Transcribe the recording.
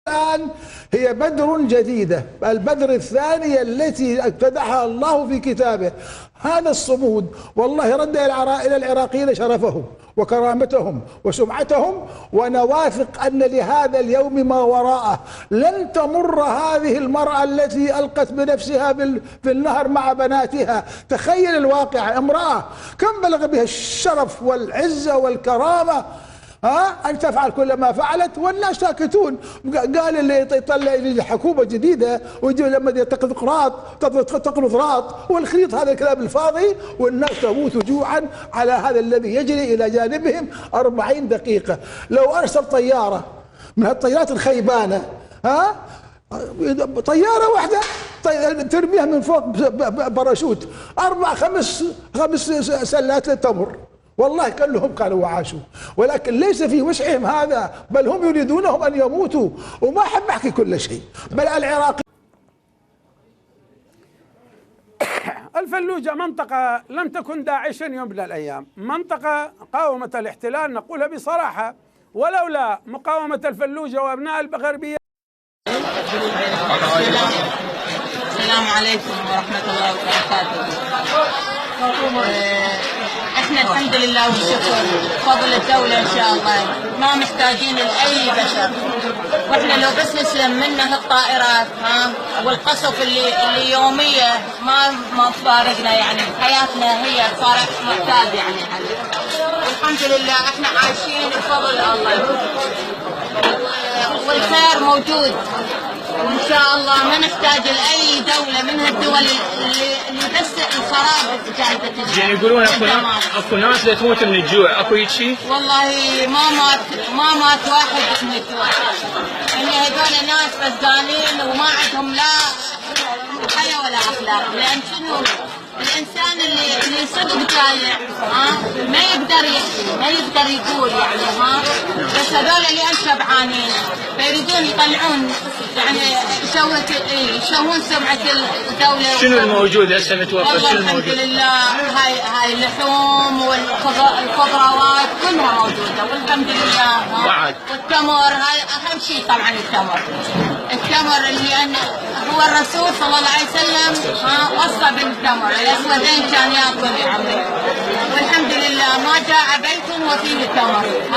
الآن هي بدر جديدة، البدر الثانية التي افتتحها الله في كتابه. هذا الصمود والله رد إلى العراقيين شرفهم وكرامتهم وسمعتهم، وأنا واثق أن لهذا اليوم ما وراءه. لن تمر هذه المرأة التي ألقت بنفسها في النهر مع بناتها. تخيل الواقع، امرأة كم بلغ بها الشرف والعزة والكرامة أن تفعل كل ما فعلت والناس ساكتون. قال اللي يطلع لي حكومة جديدة ويجي لما تقضي قراط تقضي قراط والخليط، هذا الكلام الفاضي، والناس تموت جوعا على هذا الذي يجري إلى جانبهم 40 دقيقة. لو أرسل طيارة من هالطيارات الخيبانة طيارة واحدة ترميها من فوق باراشوت 5 سلات للتمر، والله كلهم كانوا وعاشوا، ولكن ليس في وسعهم هذا، بل هم يريدونهم أن يموتوا. وما أحب أحكي كل شيء، بل العراقي الفلوجة منطقة لم تكن داعشا يوم من الأيام، منطقة قاومت الاحتلال نقولها بصراحة، ولولا مقاومة الفلوجة وأبناء الغربية. السلام عليكم ورحمة الله وبركاته. احنا الحمد لله والشكر فضل الدولة ان شاء الله، ما محتاجين لأي بشر، واحنا لو بس نسلم منه الطائرات والقصف اللي يومية ما فارقنا، يعني حياتنا هي صارت معتاد يعني عليه. والحمد لله احنا عايشين بفضل الله والخير موجود، وان شاء الله ما نحتاج لاي دوله من هالدول اللي بس الخراب جايبه. يعني يقولون اكو ناس تموت من الجوع، اكو هيك شيء؟ والله ما مات واحد من الجوع، ان هذول ناس رزقانين وما عندهم لا حياه ولا اخلاق. لان شنو الانسان اللي صدق جايع ما يقدر يحكي، ما يقدر يقول يعني بس هذول اللي شبعانين فيريدون يطلعون يعني يشوهون سمعة الدولة. شنو الموجود هسه متوفر؟ والله الحمد لله هاي اللحوم والخضروات كلها موجودة والحمد لله. بعد والتمر هاي أهم شيء طبعا التمر اللي أن هو الرسول صلى الله عليه وسلم وصى بالتمر، الأسودين كان يأكل يا عمي، والحمد لله ما جاء بيت وفيه تمر.